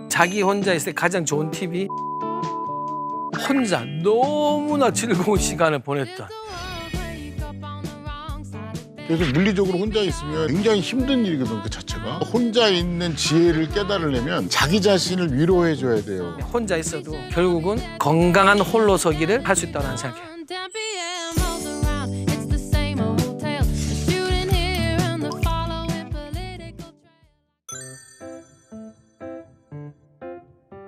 자기 혼자 있을 때 가장 좋은 팁이 혼자 너무나 즐거운 시간을 보냈다. 그래서 물리적으로 혼자 있으면 굉장히 힘든 일이거든, 그 자체가. 혼자 있는 지혜를 깨달으려면 자기 자신을 위로해줘야 돼요. 혼자 있어도 결국은 건강한 홀로서기를 할 수 있다고 생각해.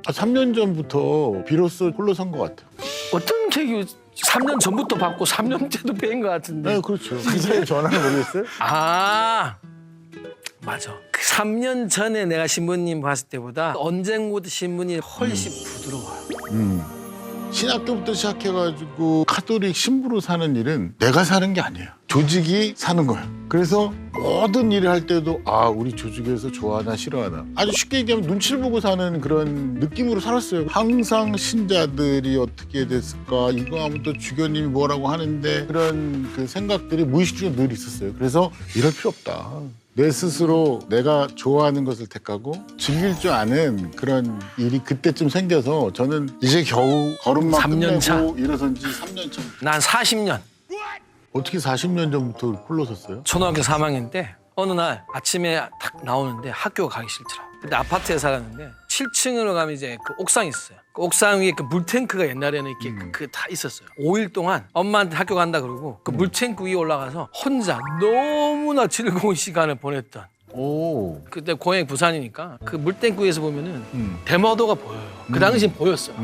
아, 3년 전부터 비로소 홀로 선 것 같아요. 어떤 계기 3년 전부터 받고 3년째도 배인 것 같은데. 네, 그렇죠. 그게 전화를 모르겠어요? 아, 맞아. 그 3년 전에 내가 신부님 봤을 때보다 언젠가부터 신부님이 훨씬 부드러워요. 신학교부터 시작해가지고 카톨릭 신부로 사는 일은 내가 사는 게 아니에요. 조직이 사는 거예요. 그래서 모든 일을 할 때도 아, 우리 조직에서 좋아하나 싫어하나. 아주 쉽게 얘기하면 눈치를 보고 사는 그런 느낌으로 살았어요. 항상 신자들이 어떻게 됐을까, 이거 하면 또 주교님이 뭐라고 하는데, 그런 그 생각들이 무의식 중에 늘 있었어요. 그래서 이럴 필요 없다. 내 스스로 내가 좋아하는 것을 택하고 즐길 줄 아는 그런 일이 그때쯤 생겨서 저는 이제 겨우 걸음만 3년 차. 끝내고 일어선 지 3년 차. 난 40년. 어떻게 40년 전부터 홀로 섰어요? 초등학교 3학년 때 어느 날 아침에 딱 나오는데 학교가 가기 싫더라. 근데 아파트에 살았는데 7층으로 가면 이제 그 옥상이 있어요. 그 옥상 위에 그 물탱크가 옛날에는 이렇게 그 다 있었어요. 5일 동안 엄마한테 학교 간다 그러고 그 물탱크 위에 올라가서 혼자 너무나 즐거운 시간을 보냈던. 오. 그때 고향이 부산이니까 그 물탱크 위에서 보면은 대마도가 보여요. 그 당시엔 보였어요.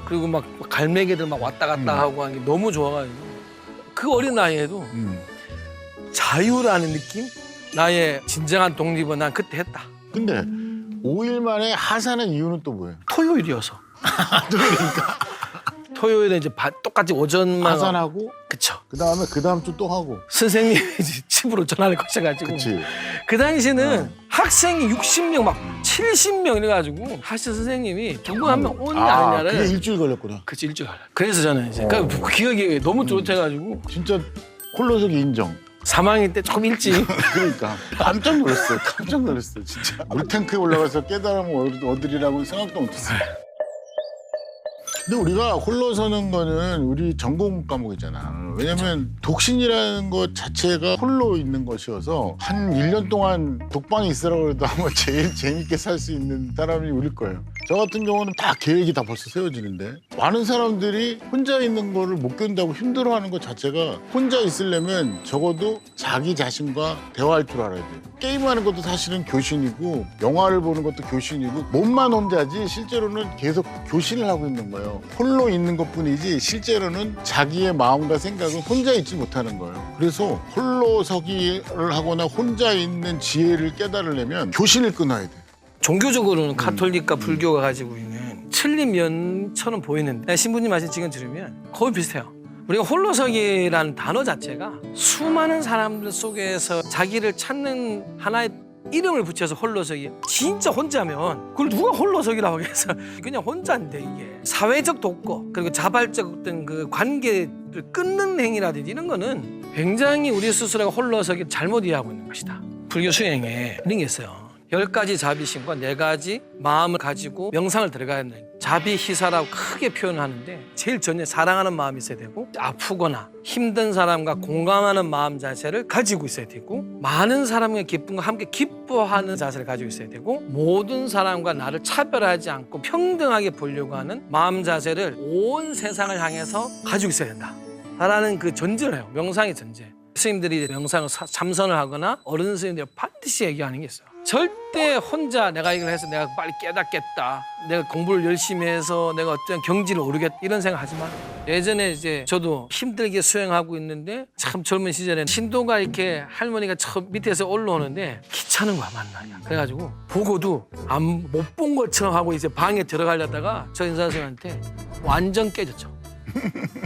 그리고 막 갈매기들 막 왔다 갔다 하고 하는 게 너무 좋아가지고 그 어린 나이에도 자유라는 느낌? 나의 진정한 독립은 난 그때 했다. 근데 5일 만에 하산한 이유는 또 뭐예요? 토요일이어서. 그러니까. 토요일에 이제 똑같이 오전만 하산하고 그쵸. 그다음에 그 다음 주 또 하고. 선생님이 이제 집으로 전화를 거셔가지고 그치. 그 당시는 학생이 60명 막 70명 이래가지고 사실 선생님이 누구 한 명 오냐 안 그게 오냐를 일주일 걸렸구나. 그치 일주일 걸려. 그래서 저는 이제 그러니까 그 기억이 너무 뚜렷해가지고 진짜 홀로서기 인정. 3학년 때 조금 일찍 그러니까 깜짝 놀랐어요. 깜짝 놀랐어요, 진짜. 물탱크에 올라가서 깨달음을 얻으리라고 생각도 못했어요. 근데 우리가 홀로 서는 거는 우리 전공 과목이잖아. 왜냐면 독신이라는 것 자체가 홀로 있는 것이어서 한 1년 동안 독방에 있으라고 해도 아마 제일 재밌게 살 수 있는 사람이 우릴 거예요. 저 같은 경우는 다 계획이 다 벌써 세워지는데 많은 사람들이 혼자 있는 거를 못 견딘다고 힘들어하는 것 자체가 혼자 있으려면 적어도 자기 자신과 대화할 줄 알아야 돼요. 게임하는 것도 사실은 교신이고 영화를 보는 것도 교신이고 몸만 혼자지 실제로는 계속 교신을 하고 있는 거예요. 홀로 있는 것뿐이지 실제로는 자기의 마음과 생각은 혼자 있지 못하는 거예요. 그래서 홀로 서기를 하거나 혼자 있는 지혜를 깨달으려면 교신을 끊어야 돼요. 종교적으로는 가톨릭과 불교가 가지고 있는 틀린 면처럼 보이는데 신부님 말씀 지금 들으면 거의 비슷해요. 우리가 홀로서기라는 단어 자체가 수많은 사람들 속에서 자기를 찾는 하나의 이름을 붙여서 홀로서기. 진짜 혼자면 그걸 누가 홀로서기라고 하겠어. 그냥 혼자인데 이게 사회적 독거 그리고 자발적 어떤 그 관계를 끊는 행위라든지 이런 거는 굉장히 우리 스스로가 홀로서기를 잘못 이해하고 있는 것이다. 불교 수행에 이런 게 있어요. 10가지 자비심과 4가지 마음을 가지고 명상을 들어가야 한다. 자비희사라고 크게 표현하는데 제일 전에 사랑하는 마음이 있어야 되고 아프거나 힘든 사람과 공감하는 마음 자세를 가지고 있어야 되고 많은 사람과 기쁨과 함께 기뻐하는 자세를 가지고 있어야 되고 모든 사람과 나를 차별하지 않고 평등하게 보려고 하는 마음 자세를 온 세상을 향해서 가지고 있어야 된다. 라는 그 전제를 해요. 명상의 전제. 스님들이 명상을 참선을 하거나 어른 스님들이 반드시 얘기하는 게 있어요. 절대 혼자 내가 이걸 해서 내가 빨리 깨닫겠다. 내가 공부를 열심히 해서 내가 어떤 경지를 오르겠다. 이런 생각 하지 마. 예전에 이제 저도 힘들게 수행하고 있는데 참 젊은 시절에 신도가 이렇게 할머니가 저 밑에서 올라오는데 귀찮은 거야 만나냐. 그래가지고 보고도 못 본 것처럼 하고 이제 방에 들어가려다가 저 인사 선생님한테 완전 깨졌죠.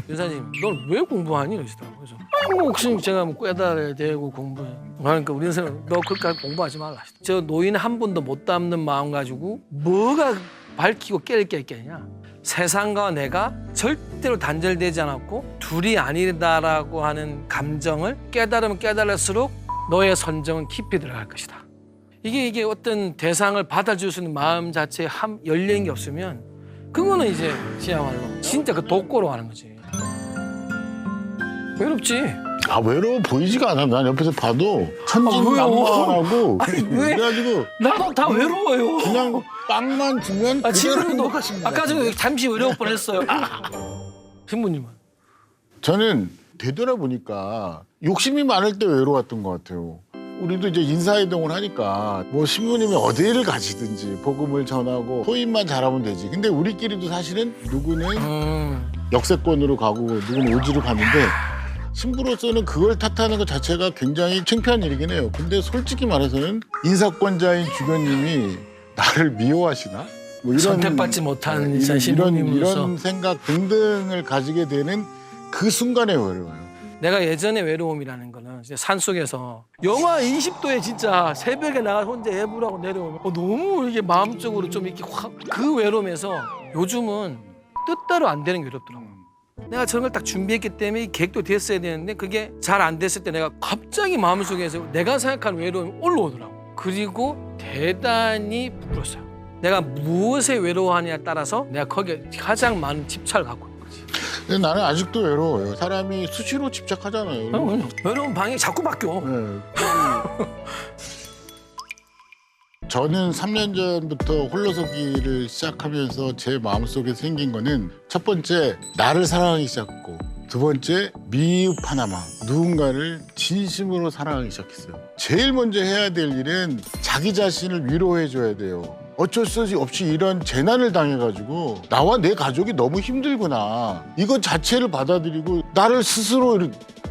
윤사님, 넌 왜 공부하니? 이러시더라고요. 그래서 혹시 제가 뭐 깨달아야 되고 공부해. 그러니까 우리 선생님, 너 그렇게 공부하지 말라. 저 노인 한 번도 못 담는 마음 가지고 뭐가 밝히고 깰 게 있겠냐. 세상과 내가 절대로 단절되지 않았고 둘이 아니다라고 하는 감정을 깨달으면 깨달을수록 너의 선정은 깊이 들어갈 것이다. 이게 어떤 대상을 받아줄 수 있는 마음 자체에 열린 게 없으면 그거는 이제 그야말로 진짜 그 독고로 하는 거지. 외롭지. 아 외로워 보이지가 않아. 난 옆에서 봐도 천진난만하고 왜? 그래가지고 나도 다 외로워요. 그냥 빵만 주면 지금도 행복하십니다. 아까 전에 잠시 외로울 뻔했어요. 신부님은? 저는 되돌아보니까 욕심이 많을 때 외로웠던 것 같아요. 우리도 이제 인사이동을 하니까 뭐 신부님이 어디를 가시든지 복음을 전하고 소임만 잘하면 되지. 근데 우리끼리도 사실은 누구는 역세권으로 가고 누구는 오지로 갔는데 신부로서는 그걸 탓하는 것 자체가 굉장히 창피한 일이긴 해요. 근데 솔직히 말해서는 인사권자인 주교님이 나를 미워하시나? 뭐 이런 선택받지 못한 신부님으로서. 이런 생각 등등을 가지게 되는 그 순간에 외로워요. 내가 예전에 외로움이라는 거는 이제 산속에서 영하 20도에 진짜 새벽에 나가 혼자 애부라고 내려오면 너무 이게 마음적으로 좀 이렇게 확 그 외로움에서 요즘은 뜻대로 안 되는 게 외롭더라고. 내가 저런 걸 딱 준비했기 때문에 이 계획도 됐어야 되는데 그게 잘 안 됐을 때 내가 갑자기 마음속에서 내가 생각하는 외로움이 올라오더라고. 그리고 대단히 부끄러웠어요. 내가 무엇에 외로워하냐에 따라서 내가 거기에 가장 많은 집착을 갖고 있는 거지. 근데 나는 아직도 외로워요. 사람이 수시로 집착하잖아요. 외로운 방이 자꾸 바뀌어. 네. 저는 3년 전부터 홀로서기를 시작하면서 제 마음속에 생긴 거는 첫 번째 나를 사랑하기 시작했고 두 번째 미흡 하나마 누군가를 진심으로 사랑하기 시작했어요. 제일 먼저 해야 될 일은 자기 자신을 위로해 줘야 돼요. 어쩔 수 없이 이런 재난을 당해가지고 나와 내 가족이 너무 힘들구나 이것 자체를 받아들이고 나를 스스로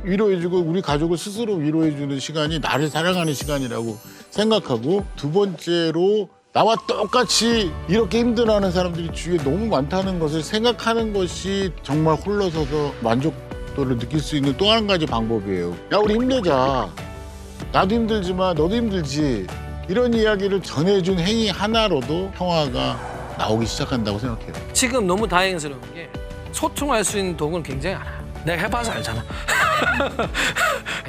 위로해주고 우리 가족을 스스로 위로해주는 시간이 나를 사랑하는 시간이라고 생각하고 두 번째로 나와 똑같이 이렇게 힘들어하는 사람들이 주위에 너무 많다는 것을 생각하는 것이 정말 홀로서서 만족도를 느낄 수 있는 또 한 가지 방법이에요. 야 우리 힘내자. 나도 힘들지만 너도 힘들지. 이런 이야기를 전해준 행위 하나로도 평화가 나오기 시작한다고 생각해요. 지금 너무 다행스러운 게 소통할 수 있는 도구는 굉장히 많아요. 내가 해봐서 알잖아.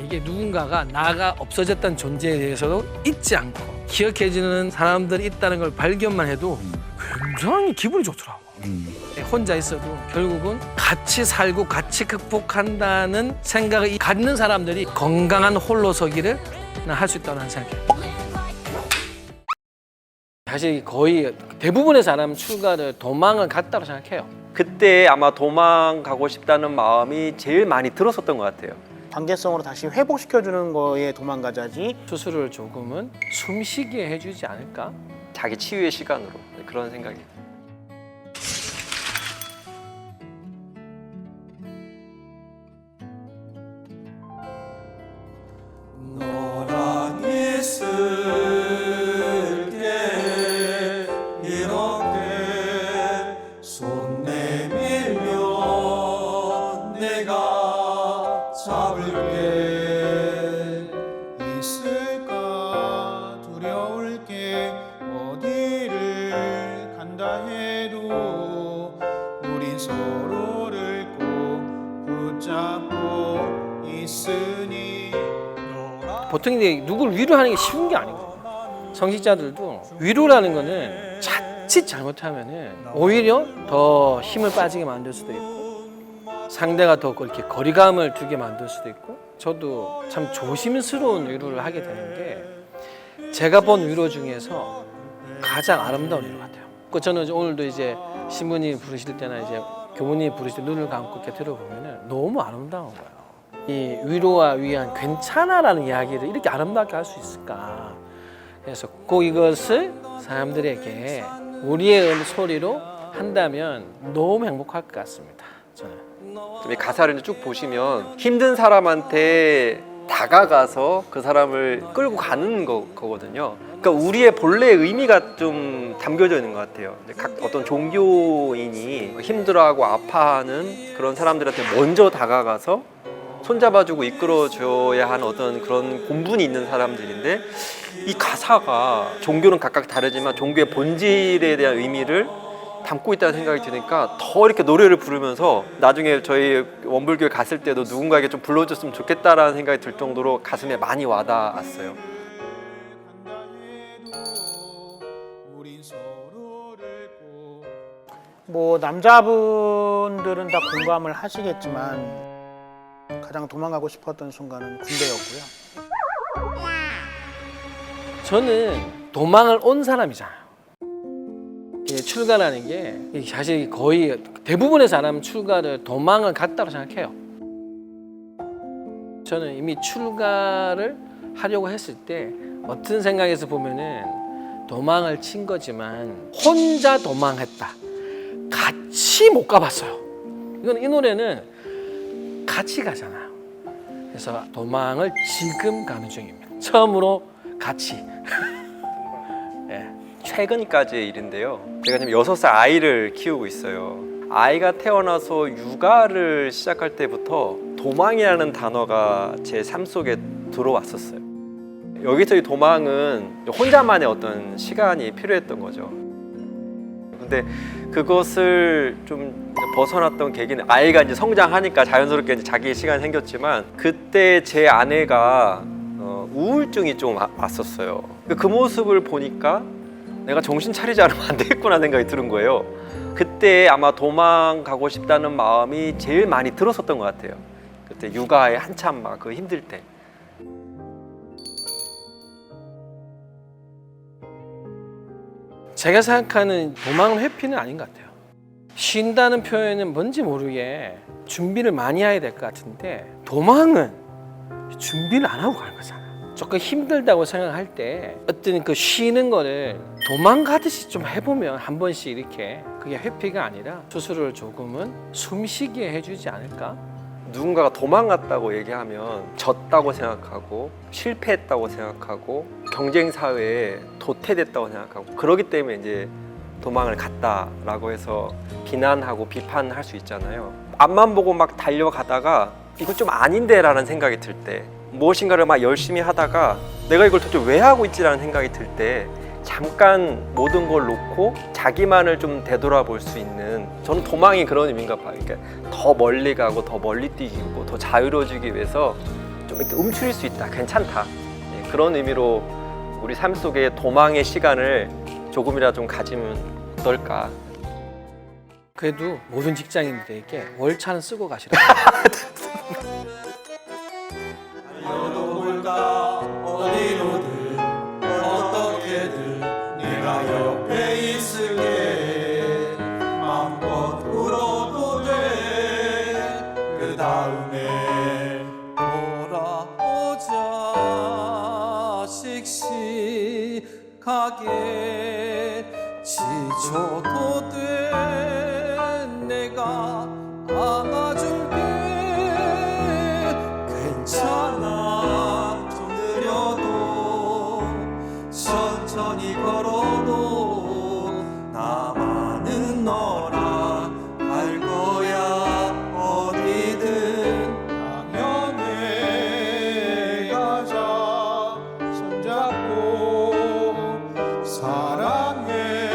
이게 누군가가 나가 없어졌다는 존재에 대해서도 잊지 않고 기억해주는 사람들이 있다는 걸 발견만 해도 굉장히 기분이 좋더라고. 혼자 있어도 결국은 같이 살고 같이 극복한다는 생각을 갖는 사람들이 건강한 홀로서기를 할 수 있다고 생각해요. 사실 거의 대부분의 사람은 출가를 도망을 갔다고 생각해요. 그때 아마 도망가고 싶다는 마음이 제일 많이 들었었던 것 같아요. 관계성으로 다시 회복시켜주는 거에 도망가자지. 스스로를 조금은 숨쉬게 해주지 않을까? 자기 치유의 시간으로 그런 생각이. 너랑 있을 때 이렇게 손 내밀면 내가 잡을게. 있을까 두려울 게 어디를 간다 해도 우린 서로를 꼭 붙잡고 있으니. 보통 이제 누굴 위로하는 게 쉬운 게 아니거든요. 성직자들도 위로라는 거는 자칫 잘못하면은 오히려 더 힘을 빠지게 만들 수도 있고 상대가 더 그렇게 거리감을 두게 만들 수도 있고 저도 참 조심스러운 위로를 하게 되는 게 제가 본 위로 중에서 가장 아름다운 위로 같아요. 저는 오늘도 이제 신부님 부르실 때나 이제 교무님 부르실 때 눈을 감고 이렇게 들어보면은 너무 아름다운 거예요. 이 위로와 위안 괜찮아라는 이야기를 이렇게 아름답게 할 수 있을까? 그래서 꼭 이것을 사람들에게 우리의 소리로 한다면 너무 행복할 것 같습니다. 저는. 이 가사를 쭉 보시면 힘든 사람한테 다가가서 그 사람을 끌고 가는 거거든요. 그러니까 우리의 본래의 의미가 좀 담겨져 있는 것 같아요. 각 어떤 종교인이 힘들어하고 아파하는 그런 사람들한테 먼저 다가가서 손잡아주고 이끌어줘야 하는 어떤 그런 본분이 있는 사람들인데 이 가사가 종교는 각각 다르지만 종교의 본질에 대한 의미를 담고 있다는 생각이 드니까 더 이렇게 노래를 부르면서 나중에 저희 원불교에 갔을 때도 누군가에게 좀 불러줬으면 좋겠다라는 생각이 들 정도로 가슴에 많이 와닿았어요. 뭐 남자분들은 다 공감을 하시겠지만 가장 도망가고 싶었던 순간은 군대였고요. 저는 도망을 온 사람이잖아요. 이게 출가라는 게 사실 거의 대부분의 사람은 출가를 도망을 갔다고 생각해요. 저는 이미 출가를 하려고 했을 때 어떤 생각에서 보면은 도망을 친 거지만 혼자 도망했다. 같이 못 가봤어요. 이 노래는 같이 가잖아요. 그래서 도망을 지금 가는 중입니다. 처음으로 같이. 예. 최근까지의 일인데요. 제가 지금 6살 아이를 키우고 있어요. 아이가 태어나서 육아를 시작할 때부터 도망이라는 단어가 제 삶 속에 들어왔었어요. 여기서 이 도망은 혼자만의 어떤 시간이 필요했던 거죠. 근데 그것을 좀 벗어났던 계기는 아이가 이제 성장하니까 자연스럽게 이제 자기 시간이 생겼지만 그때 제 아내가 우울증이 좀 왔었어요. 그 모습을 보니까 내가 정신 차리지 않으면 안 되겠구나 생각이 드는 거예요. 그때 아마 도망가고 싶다는 마음이 제일 많이 들었었던 것 같아요. 그때 육아에 한참 막 그 힘들 때. 제가 생각하는 도망은 회피는 아닌 것 같아요. 쉰다는 표현은 뭔지 모르게 준비를 많이 해야 될 것 같은데 도망은 준비를 안 하고 가는 거잖아. 조금 힘들다고 생각할 때 어떤 그 쉬는 거를 도망가듯이 좀 해보면 한 번씩 이렇게 그게 회피가 아니라 스스로를 조금은 숨쉬게 해주지 않을까? 누군가가 도망갔다고 얘기하면 졌다고 생각하고 실패했다고 생각하고 경쟁 사회에 도태됐다고 생각하고 그러기 때문에 이제 도망을 갔다라고 해서 비난하고 비판할 수 있잖아요. 앞만 보고 막 달려가다가 이거 좀 아닌데라는 생각이 들 때 무엇인가를 막 열심히 하다가 내가 이걸 도대체 왜 하고 있지라는 생각이 들 때 잠깐 모든 걸 놓고 자기만을 좀 되돌아볼 수 있는, 저는 도망이 그런 의미인가 봐요. 그러니까 더 멀리 가고 더 멀리 뛰고 더 자유로워지기 위해서 좀 이렇게 움츠릴 수 있다, 괜찮다, 그런 의미로 우리 삶 속에 도망의 시간을 조금이라도 좀 가지면 어떨까. 그래도 모든 직장인들에게 월차는 쓰고 가시라. 달려볼까 어디로든 어떻게든 내가 옆에 있을게. 마음껏 울어도 돼. 그 다음에 돌아오자 씩씩하게. 지쳐도 돼. 내가 안아줄게. 괜찮아. 좀 느려도 천천히 걸어도 나만은 너랑 갈 거야. 어디든 당연해. 가자. 손잡고 사랑해.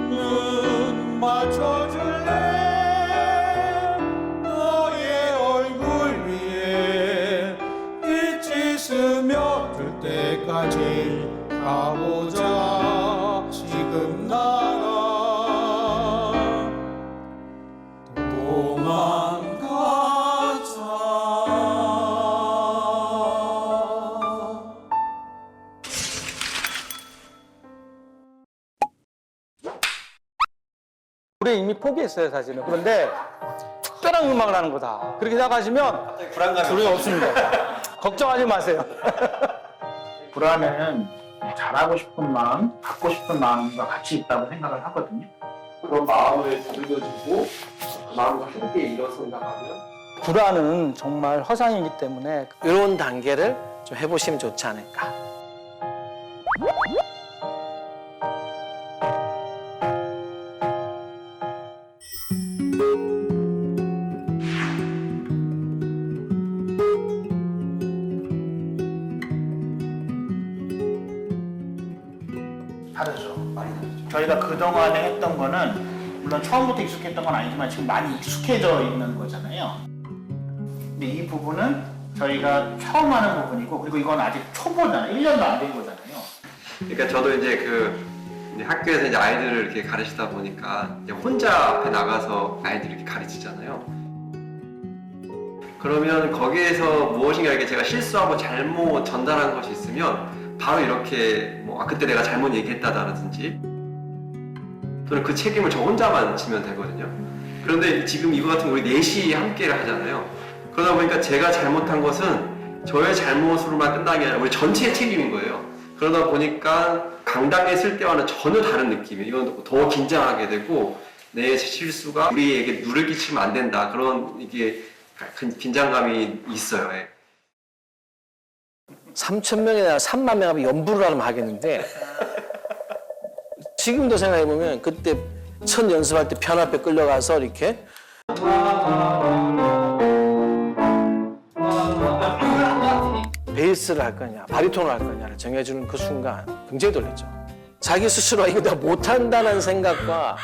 눈 맞춰줄래. 너의 얼굴 위에 빛이 스며들 때까지 가보자. 지금 나랑 도망가자. 우리 이미 포기했어요, 사실은. 그런데 특별한 음악을 하는 거다, 그렇게 생각하시면 불안감이 없습니다. 걱정하지 마세요. 불안은 잘하고 싶은 마음, 갖고 싶은 마음과 같이 있다고 생각을 하거든요. 그런 마음을 다듬어주고 그 마음과 함께 일어선다 하면 불안은 정말 허상이기 때문에 이런 단계를 좀 해보시면 좋지 않을까. 다르죠. 많이 다르죠. 저희가 그동안에 했던 거는 물론 처음부터 익숙했던 건 아니지만 지금 많이 익숙해져 있는 거잖아요. 근데 이 부분은 저희가 처음 하는 부분이고, 그리고 이건 아직 초보잖아요. 1년도 안 된 거잖아요. 그러니까 저도 이제 그 근데 학교에서 이제 아이들을 이렇게 가르치다 보니까 이제 혼자 앞에 나가서 아이들을 이렇게 가르치잖아요. 그러면 거기에서 무엇인가 이렇게 제가 실수하고 잘못 전달한 것이 있으면 바로 이렇게 뭐 그때 내가 잘못 얘기했다라든지 또는 그 책임을 저 혼자만 지면 되거든요. 그런데 지금 이거 같은 우리 넷이 함께를 하잖아요. 그러다 보니까 제가 잘못한 것은 저의 잘못으로만 끝나는 게 아니라 우리 전체의 책임인 거예요. 그러다 보니까 강당에 있을 때와는 전혀 다른 느낌이에요. 이건 더 긴장하게 되고 내 실수가 우리에게 누를 끼치면 안 된다. 그런 이게 긴장감이 있어요. 예. 3,000명이나 3만 명 하면 연부를 하면 하겠는데 지금도 생각해보면 그때 첫 연습할 때 피아노 앞에 끌려가서 이렇게 베이스를 할 거냐 바리톤을 할 거냐를 정해주는 그 순간 굉장히 떨렸죠. 자기 스스로 이거 내가 못한다는 생각과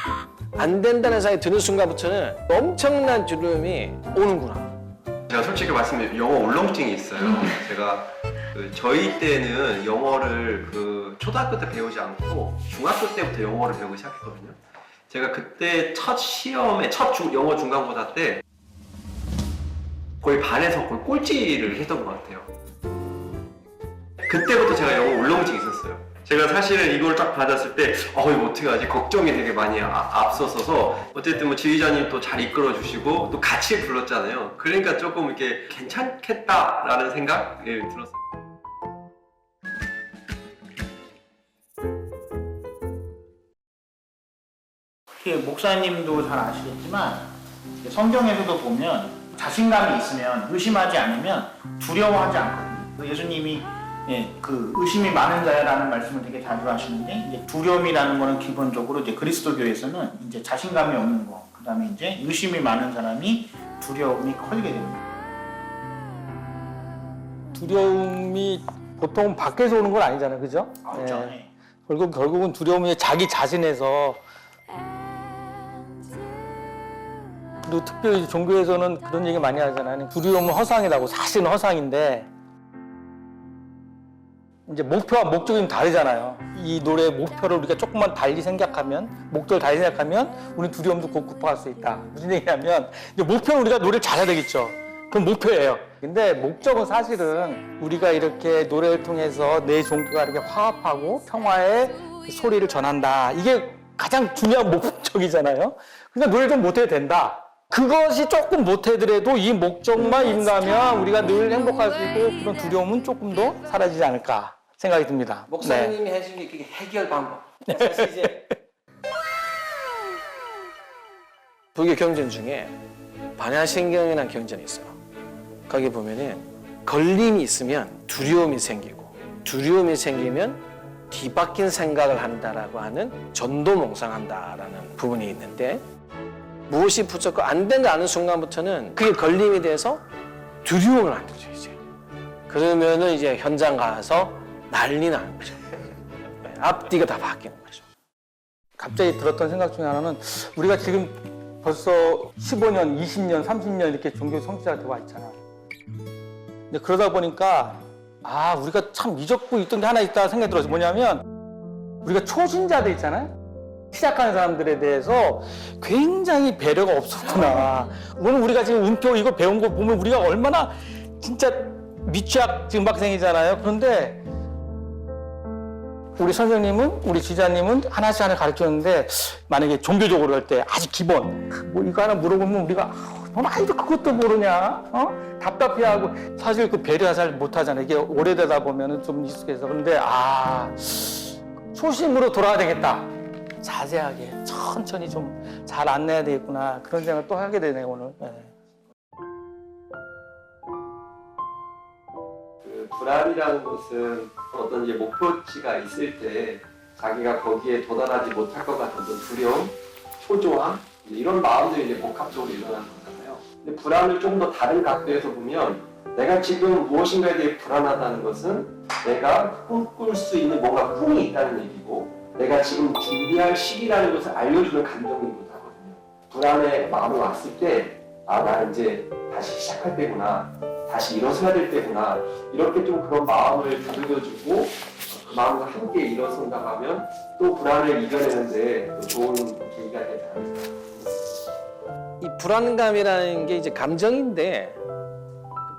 안 된다는 생각이 드는 순간부터는 엄청난 두려움이 오는구나. 제가 솔직히 말씀드리면 영어 울렁증이 있어요. 제가 저희 때는 영어를 초등학교 때 배우지 않고 중학교 때부터 영어를 배우기 시작했거든요. 제가 그때 첫 시험에 영어 중간고사 때 거의 반에서 거의 꼴찌를 했던 것 같아요. 그때부터 제가 영어 울렁증이 있었어요. 제가 사실은 이걸 딱 받았을 때 이거 어떻게 하지? 걱정이 되게 많이 앞섰어서 어쨌든 뭐 지휘자님 또 잘 이끌어 주시고 또 같이 불렀잖아요. 그러니까 조금 이렇게 괜찮겠다라는 생각이 들었어요. 목사님도 잘 아시겠지만 성경에서도 보면 자신감이 있으면 의심하지 않으면 두려워하지 않거든요. 예수님이 그 의심이 많은 자야라는 말씀을 되게 자주 하시는데 이제 두려움이라는 거는 기본적으로 이제 그리스도교에서는 이제 자신감이 없는 거, 그다음에 이제 의심이 많은 사람이 두려움이 커지게 됩니다. 두려움이 보통 밖에서 오는 건 아니잖아요, 그죠? 그렇죠. 네. 결국은 두려움이 자기 자신에서. 그리고 특별히 종교에서는 그런 얘기 많이 하잖아요. 두려움은 허상이라고. 사실은 허상인데 이제 목표와 목적이 좀 다르잖아요. 이 노래의 목표를 우리가 조금만 달리 생각하면, 목적을 달리 생각하면 우리 두려움도 곧 극복할 수 있다. 무슨 얘기냐면 이제 목표는 우리가 노래를 잘해야 되겠죠. 그건 목표예요. 근데 목적은 사실은 우리가 이렇게 노래를 통해서 내 종교가 이렇게 화합하고 평화의 소리를 전한다. 이게 가장 중요한 목적이잖아요. 그러니까 노래를 좀 못해도 된다. 그것이 조금 못하더라도 이 목적만 인가하면 우리가 늘 행복할 수 있고 그런 두려움은 조금 더 사라지지 않을까 생각이 듭니다. 목사님이 해준 게 그게 해결 방법. 사실 이제 불교 경전 중에 반야신경이라는 경전이 있어요. 거기 보면은 걸림이 있으면 두려움이 생기고 두려움이 생기면 뒤바뀐 생각을 한다라고 하는 전도몽상한다라는 부분이 있는데 무엇이 붙잡고 안 된다는 순간부터는 그게 걸림이 돼서 두려움을 안 거죠, 이제. 그러면은 이제 현장 가서 난리 나는 거죠. 앞뒤가 다 바뀌는 거죠. 갑자기 들었던 생각 중에 하나는 우리가 지금 벌써 15년, 20년, 30년 이렇게 종교 성취자가 되어 있잖아. 근데 그러다 보니까 우리가 참 잊었고 있던 게 하나 있다 생각이 들었어요. 뭐냐면 우리가 초신자들 있잖아요. 시작하는 사람들에 대해서 굉장히 배려가 없었구나. 오늘 우리가 지금 음표 이거 배운 거 보면 우리가 얼마나 진짜 미취학 지금 학생이잖아요. 그런데 우리 선생님은, 우리 지자님은 하나씩 하나 가르쳤는데 만약에 종교적으로 할 때 아주 기본 뭐 이거 하나 물어보면 우리가 넌 아직도 그것도 모르냐? 답답해하고 사실 그 배려 잘 못하잖아요. 이게 오래되다 보면은 좀 익숙해서. 그런데 초심으로 돌아가야 되겠다. 자세하게 천천히 좀 잘 안내해야 되겠구나. 그런 생각을 또 하게 되네요, 오늘. 네. 불안이라는 것은 어떤 이제 목표치가 있을 때 자기가 거기에 도달하지 못할 것 같은 어떤 두려움, 초조함 이런 마음들이 이제 복합적으로 일어나는 거잖아요. 근데 불안을 좀 더 다른 각도에서 보면 내가 지금 무엇인가에 대해 불안하다는 것은 내가 꿈꿀 수 있는 뭔가 꿈이 있다는 얘기고 내가 지금 준비할 시기라는 것을 알려주는 감정이기도 하거든요. 불안의 마음이 왔을 때 나 이제 다시 시작할 때구나. 다시 일어서야 될 때구나. 이렇게 좀 그런 마음을 두들겨주고 마음과 함께 일어선다고 하면 또 불안을 이겨내는데 또 좋은 계기가 되지 않을까. 이 불안감이라는 게 이제 감정인데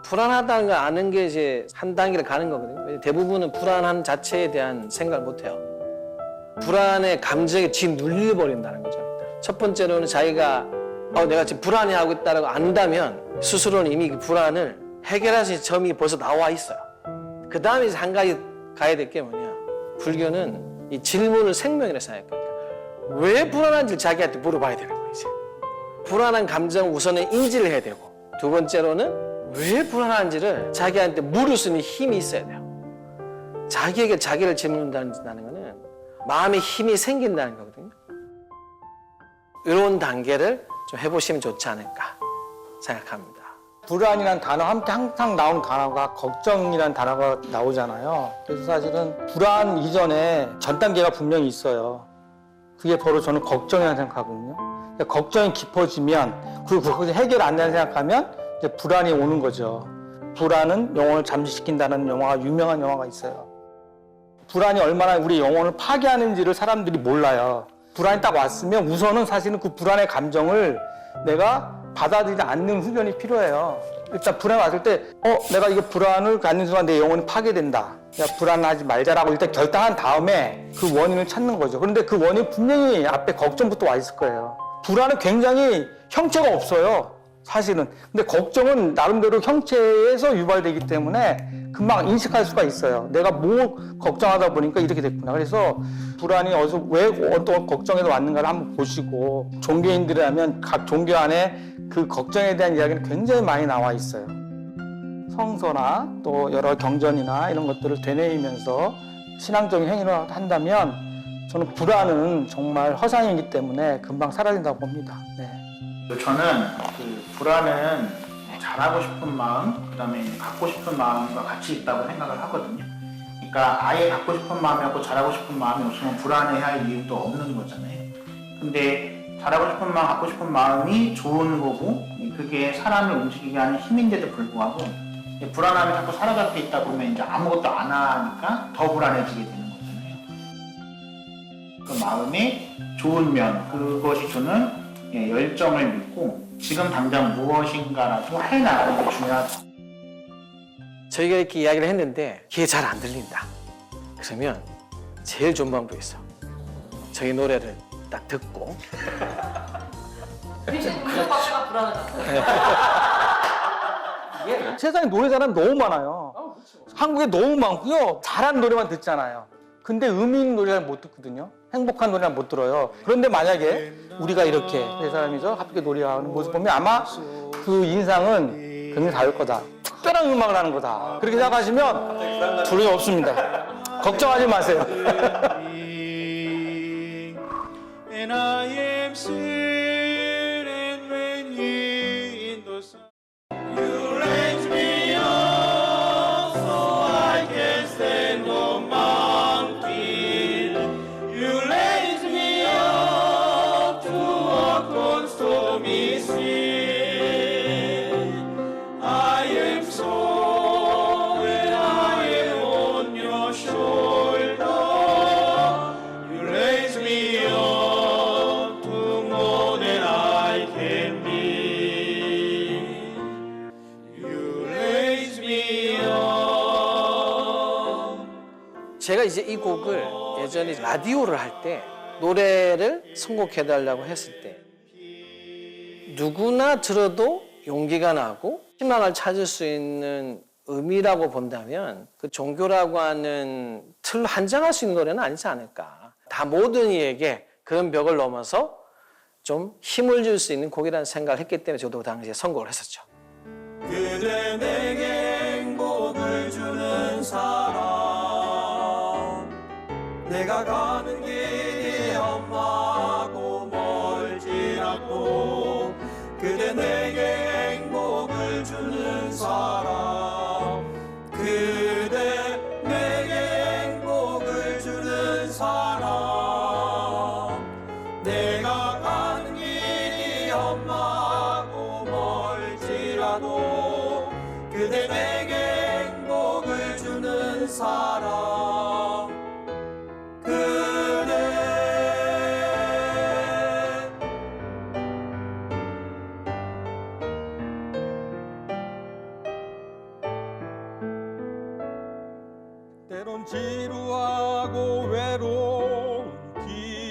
불안하다는 걸 아는 게 이제 한 단계를 가는 거거든요. 대부분은 불안함 자체에 대한 생각을 못 해요. 불안의 감정에 짓눌려버린다는 거죠. 첫 번째로는 자기가 내가 지금 불안해하고 있다고 안다면 스스로는 이미 그 불안을 해결할 수 있는 점이 벌써 나와 있어요. 그 다음에 이제 한 가지 가야 될 게 뭐냐. 불교는 이 질문을 생명이라 생각해요. 왜 불안한지 자기한테 물어봐야 되는 거예요. 이제. 불안한 감정 우선은 인지를 해야 되고 두 번째로는 왜 불안한지를 자기한테 물을 수 있는 힘이 있어야 돼요. 자기에게 자기를 질문한다는 거는 마음에 힘이 생긴다는 거거든요. 이런 단계를 좀 해보시면 좋지 않을까 생각합니다. 불안이라는 단어 함께 항상 나오는 단어가 걱정이라는 단어가 나오잖아요. 그래서 사실은 불안 이전에 전 단계가 분명히 있어요. 그게 바로 저는 걱정이라고 생각하거든요. 그러니까 걱정이 깊어지면 그리고 그것이 해결 안 된다고 생각하면 이제 불안이 오는 거죠. 불안은 영혼을 잠식시킨다는 유명한 영화가 있어요. 불안이 얼마나 우리 영혼을 파괴하는지를 사람들이 몰라요. 불안이 딱 왔으면 우선은 사실은 그 불안의 감정을 내가 받아들이지 않는 훈련이 필요해요. 일단 불안이 왔을 때 내가 이거 불안을 갖는 순간 내 영혼이 파괴된다. 야, 불안하지 말자라고 일단 결단한 다음에 그 원인을 찾는 거죠. 그런데 그 원인이 분명히 앞에 걱정부터 와 있을 거예요. 불안은 굉장히 형체가 없어요. 사실은. 근데 걱정은 나름대로 형체에서 유발되기 때문에 금방 인식할 수가 있어요. 내가 뭐 걱정하다 보니까 이렇게 됐구나. 그래서 불안이 왜 어떤 걱정에서 왔는가를 한번 보시고 종교인들이라면 각 종교 안에 그 걱정에 대한 이야기는 굉장히 많이 나와 있어요. 성서나 또 여러 경전이나 이런 것들을 되뇌이면서 신앙적인 행위를 한다면 저는 불안은 정말 허상이기 때문에 금방 사라진다고 봅니다. 네. 저는 그 불안은 잘하고 싶은 마음, 그다음에 갖고 싶은 마음과 같이 있다고 생각을 하거든요. 그러니까 아예 갖고 싶은 마음이고 잘하고 싶은 마음이 없으면 불안해야 할 이유도 없는 거잖아요. 근데 잘하고 싶은 마음, 갖고 싶은 마음이 좋은 거고 그게 사람을 움직이게 하는 힘인데도 불구하고 불안함이 자꾸 사로잡혀 있다 보면 이제 아무것도 안 하니까 더 불안해지게 되는 거잖아요. 그 마음의 좋은 면, 그것이 저는 열정을 믿고 지금 당장 무엇인가라도 해나가는 게 중요하다. 저희가 이렇게 이야기를 했는데 귀에 잘 안 들린다. 그러면 제일 좋은 방법이 있어. 저희 노래를 딱 듣고 세상에 노래 잘하는 너무 많아요. 한국에 너무 많고요. 잘하는 노래만 듣잖아요. 근데 의미 있는 노래를 못 듣거든요. 행복한 노래는 못 들어요. 그런데 만약에 우리가 이렇게 세 사람이서 함께 노래하는 모습 보면 아마 그 인상은 굉장히 다를 거다. 특별한 음악을 하는 거다. 그렇게 생각하시면 두려움 없습니다. 걱정하지 마세요. And I am sitting with you in the sun. You raise me up so I can stand on mountain. You raise me up to walk on stormy sea. I am so when I am on your shoulder. You raise me up to more than I can be. You raise me up. 제가 이제 이 곡을 예전에 라디오를 할 때 노래를 선곡해달라고 했을 때 누구나 들어도 용기가 나고 희망을 찾을 수 있는 의미라고 본다면 그 종교라고 하는 틀로 한정할 수 있는 노래는 아니지 않을까. 다 모든 이에게 그런 벽을 넘어서 좀 힘을 줄 수 있는 곡이라는 생각을 했기 때문에 저도 당시에 선곡을 했었죠. 그대 내게 행복을 주는 사람 내가 가는 길이 험하고 멀지라도 그대 내게 행복을 주는 사람 그대 내게 행복을 주는 사람 내가 가는 길이 험하고 멀지라도 그대 내게 행복을 주는 사람 때론 지루하고 외로운 길